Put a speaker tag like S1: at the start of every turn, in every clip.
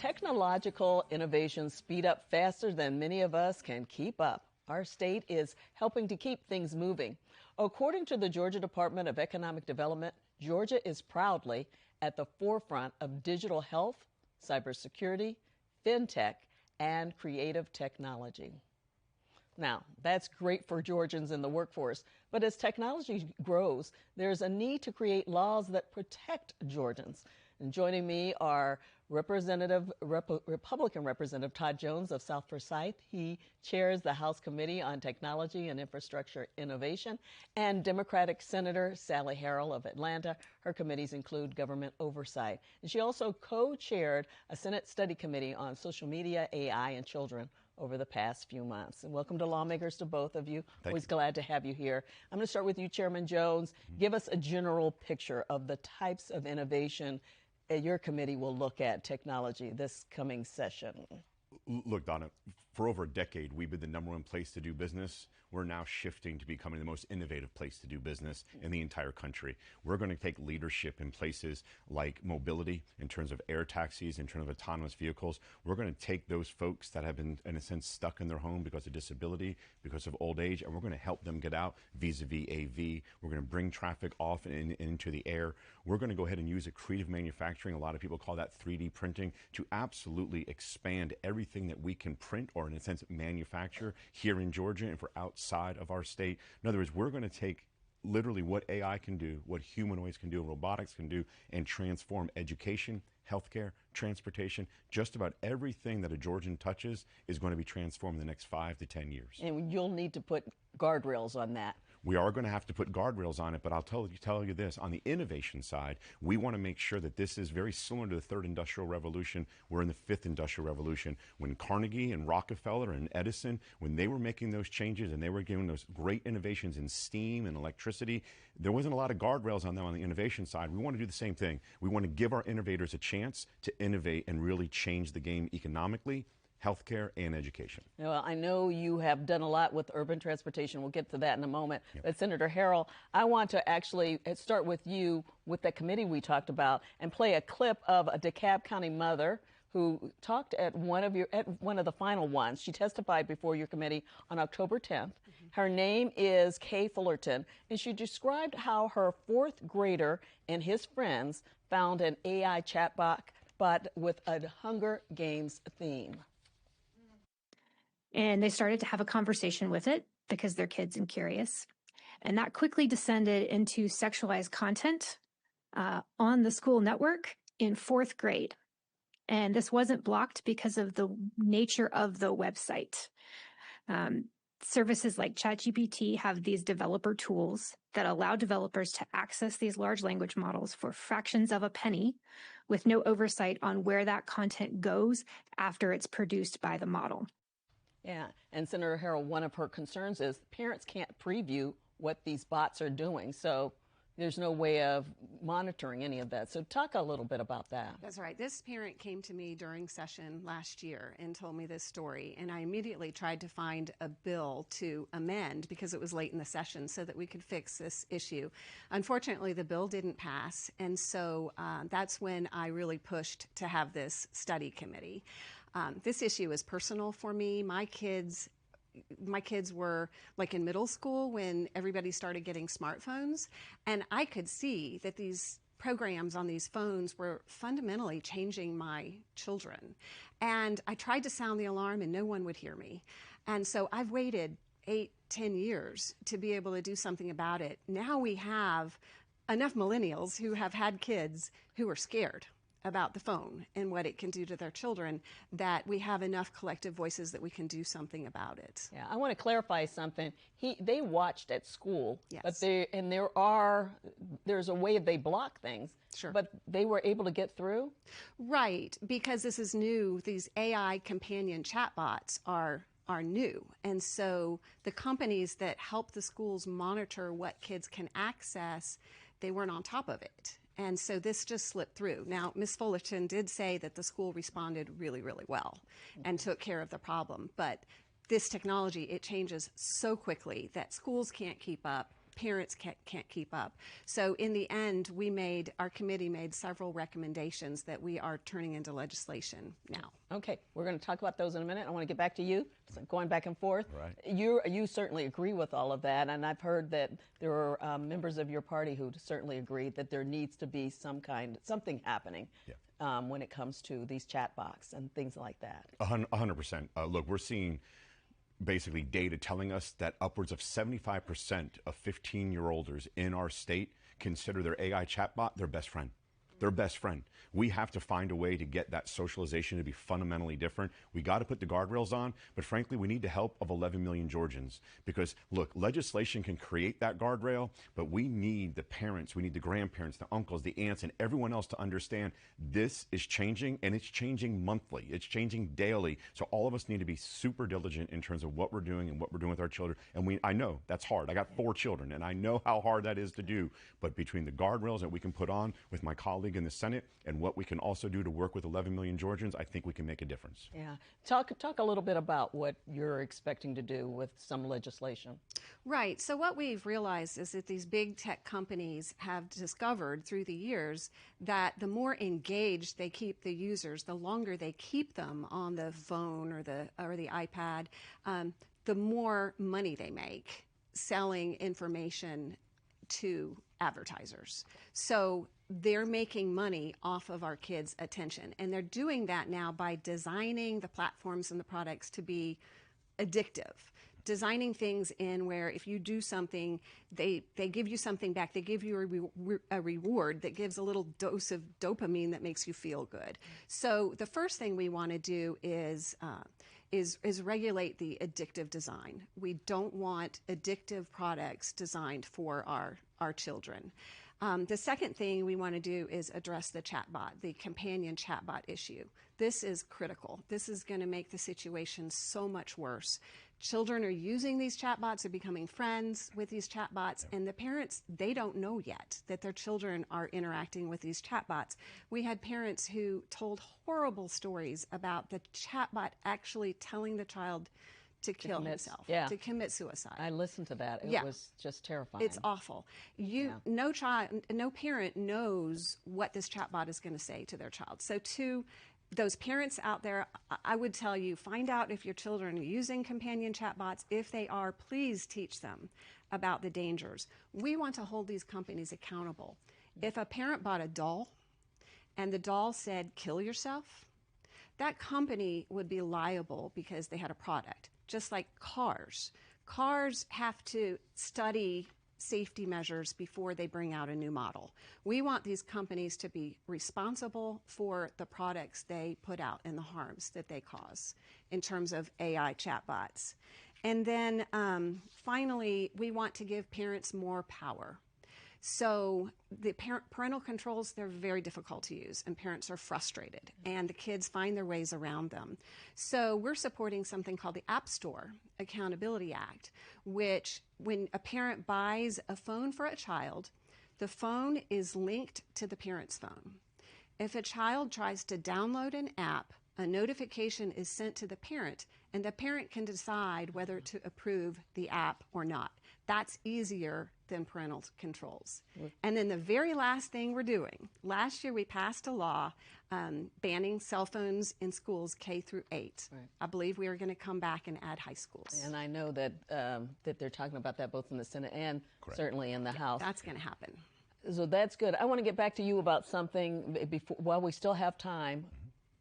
S1: Technological innovations speed up faster than many of us can keep up. Our state is helping to keep things moving. According to the Georgia Department of Economic Development, Georgia is proudly at the forefront of digital health, cybersecurity, fintech, and creative technology. Now, that's great for Georgians in the workforce, but as technology grows, there's a need to create laws that protect Georgians. And joining me are Republican Representative Todd Jones of South Forsyth. He chairs the House Committee on Technology and Infrastructure Innovation, and Democratic Senator Sally Harrell of Atlanta. Her committees include government oversight. And she also co-chaired a Senate study committee on social media, AI, and children over the past few months. And welcome to Lawmakers to both of you. Always glad to have you here. I'm going to start with you, Chairman Jones. Give us a general picture of the types of innovation your committee will look at technology this coming session.
S2: Look, Donna, for over a decade, we've been the #1 place to do business. We're now shifting to becoming the most innovative place to do business in the entire country. We're going to take leadership in places like mobility, in terms of air taxis, in terms of autonomous vehicles. We're going to take those folks that have been, in a sense, stuck in their home because of disability, because of old age, and we're going to help them get out vis-a-vis AV. We're going to bring traffic off and into the air. We're going to go ahead and use accretive manufacturing. A lot of people call that 3D printing, to absolutely expand everything that we can print or, in a sense, manufacture here in Georgia and for outside of our state. In other words, we're going to take literally what AI can do, what humanoids can do, and robotics can do, and transform education, healthcare, transportation. Just about everything that a Georgian touches is going to be transformed in the next 5 to 10 years.
S1: And you'll need to put guardrails on that.
S2: We are going to have to put guardrails on it, but I'll tell you this. On the innovation side, we want to make sure that this is very similar to the third industrial revolution. We're in the fifth industrial revolution. When Carnegie and Rockefeller and Edison, when they were making those changes and they were giving those great innovations in steam and electricity, there wasn't a lot of guardrails on them on the innovation side. We want to do the same thing. We want to give our innovators a chance to innovate and really change the game economically, healthcare, and education.
S1: Well, I know you have done a lot with urban transportation. We'll get to that in a moment. Yep. But Senator Harrell, I want to actually start with you with the committee we talked about and play a clip of a DeKalb County mother who talked at one of the final ones. She testified before your committee on October 10th. Mm-hmm. Her name is Kay Fullerton, and she described how her fourth grader and his friends found an AI chatbot with a Hunger Games theme.
S3: And they started to have a conversation with it because they're kids and curious. And that quickly descended into sexualized content on the school network in fourth grade. And this wasn't blocked because of the nature of the website. Services like ChatGPT have these developer tools that allow developers to access these large language models for fractions of a penny with no oversight on where that content goes after it's produced by the model.
S1: Yeah, and Senator Harrell, one of her concerns is parents can't preview what these bots are doing, so there's no way of monitoring any of that. So talk a little bit about that.
S4: That's right. This parent came to me during session last year and told me this story, and I immediately tried to find a bill to amend because it was late in the session so that we could fix this issue. Unfortunately, the bill didn't pass, and so that's when I really pushed to have this study committee. This issue is personal for me. My kids were like in middle school when everybody started getting smartphones, and I could see that these programs on these phones were fundamentally changing my children. And I tried to sound the alarm and no one would hear me. And so I've waited 8-10 years to be able to do something about it. Now we have enough millennials who have had kids who are scared about the phone and what it can do to their children, that we have enough collective voices that we can do something about it.
S1: Yeah, I want to clarify something. They watched at school,
S4: yes,
S1: but there's a way they block things.
S4: Sure.
S1: But they were able to get through?
S4: Right, because this is new. These AI companion chatbots are new. And so the companies that help the schools monitor what kids can access, they weren't on top of it. And so this just slipped through. Now, Ms. Fullerton did say that the school responded really, really well and took care of the problem. But this technology, it changes so quickly that schools can't keep up. parents can't keep up. So in the end, our committee made several recommendations that we are turning into legislation now.
S1: Okay, we're going to talk about those in a minute. I want to get back to you, so going back and forth.
S2: Right.
S1: You certainly agree with all of that, and I've heard that there are members of your party who certainly agree that there needs to be something happening when it comes to these chat box and things like that.
S2: 100%. Look, we're seeing basically data telling us that upwards of 75% of 15-year-olders in our state consider their AI chatbot their best friend. Their best friend. We have to find a way to get that socialization to be fundamentally different. We got to put the guardrails on, but frankly, we need the help of 11 million Georgians. Because look, legislation can create that guardrail, but we need the parents, we need the grandparents, the uncles, the aunts, and everyone else to understand this is changing, and it's changing monthly. It's changing daily. So all of us need to be super diligent in terms of what we're doing and what we're doing with our children. And I know that's hard. I got 4 children, and I know how hard that is to do. But between the guardrails that we can put on with my colleague in the Senate and what we can also do to work with 11 million Georgians, I think we can make a difference.
S1: Yeah. Talk a little bit about what you're expecting to do with some legislation.
S4: Right. So what we've realized is that these big tech companies have discovered through the years that the more engaged they keep the users, the longer they keep them on the phone or the iPad, the more money they make selling information to advertisers. So they're making money off of our kids' attention. And they're doing that now by designing the platforms and the products to be addictive. Designing things in where if you do something, they give you something back. They give you a reward that gives a little dose of dopamine that makes you feel good. So the first thing we want to do is regulate the addictive design. We don't want addictive products designed for our children. The second thing we want to do is address the chatbot, the companion chatbot issue. This is critical. This is going to make the situation so much worse. Children are using these chatbots, are becoming friends with these chatbots, and the parents, they don't know yet that their children are interacting with these chatbots. We had parents who told horrible stories about the chatbot actually telling the child to kill himself, to commit suicide.
S1: I listened to that. It was just terrifying.
S4: It's awful. No parent knows what this chatbot is going to say to their child. So to those parents out there, I would tell you, find out if your children are using companion chatbots. If they are, please teach them about the dangers. We want to hold these companies accountable. If a parent bought a doll and the doll said, kill yourself, that company would be liable because they had a product. Just like cars. Cars have to study safety measures before they bring out a new model. We want these companies to be responsible for the products they put out and the harms that they cause in terms of AI chatbots. And then finally, we want to give parents more power. So the parental controls, they're very difficult to use, and parents are frustrated, and the kids find their ways around them. So we're supporting something called the App Store Accountability Act, which when a parent buys a phone for a child, the phone is linked to the parent's phone. If a child tries to download an app, a notification is sent to the parent, and the parent can decide whether to approve the app or not. That's easier than parental controls. And then the very last thing we're doing, last year we passed a law banning cell phones in schools K through 8. Right. I believe we are going to come back and add high schools.
S1: And I know that that they're talking about that both in the Senate and certainly in the House.
S4: That's going to happen.
S1: So that's good. I want to get back to you about something while we still have time.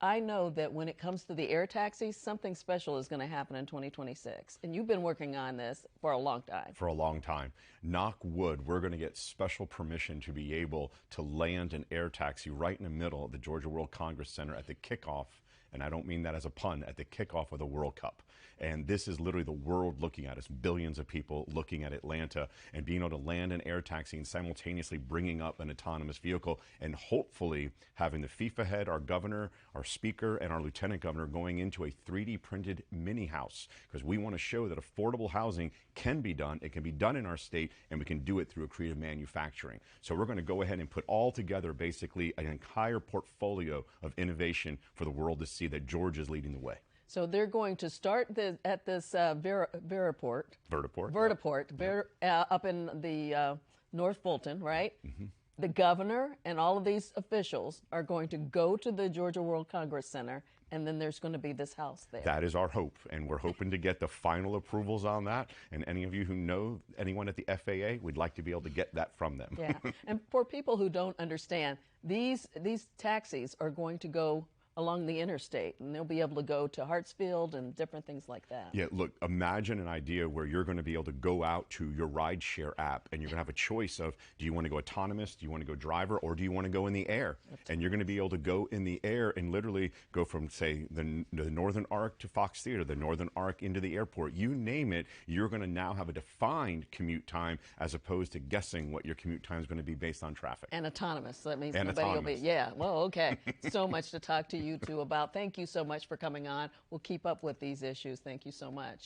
S1: I know that when it comes to the air taxis, something special is going to happen in 2026. And you've been working on this for a long time.
S2: For a long time. Knock wood, we're going to get special permission to be able to land an air taxi right in the middle of the Georgia World Congress Center at the kickoff, and I don't mean that as a pun, at the kickoff of the World Cup. And this is literally the world looking at us, billions of people looking at Atlanta, and being able to land an air taxi and simultaneously bringing up an autonomous vehicle, and hopefully having the FIFA head, our governor, our speaker, and our lieutenant governor going into a 3D printed mini house, because we want to show that affordable housing can be done. It can be done in our state, and we can do it through accretive manufacturing. So we're going to go ahead and put all together basically an entire portfolio of innovation for the world to see that Georgia is leading the way.
S1: So they're going to start at this Vertiport up in the North Fulton, right? Mm-hmm. The governor and all of these officials are going to go to the Georgia World Congress Center, and then there's going to be this house there.
S2: That is our hope, and we're hoping to get the final approvals on that. And any of you who know anyone at the FAA, we'd like to be able to get that from them.
S1: Yeah, and for people who don't understand, these taxis are going to go along the interstate, and they'll be able to go to Hartsfield and different things like that.
S2: Yeah, look, imagine an idea where you're going to be able to go out to your rideshare app and you're going to have a choice of, do you want to go autonomous, do you want to go driver, or do you want to go in the air? And you're going to be able to go in the air and literally go from, say, the Northern Arc to Fox Theater, the Northern Arc into the airport. You name it, you're going to now have a defined commute time as opposed to guessing what your commute time is going to be based on traffic.
S1: And autonomous. So that means
S2: and
S1: nobody
S2: autonomous.
S1: will be. Yeah, well, okay. So much to talk to you two about. Thank you so much for coming on. We'll keep up with these issues. Thank you so much.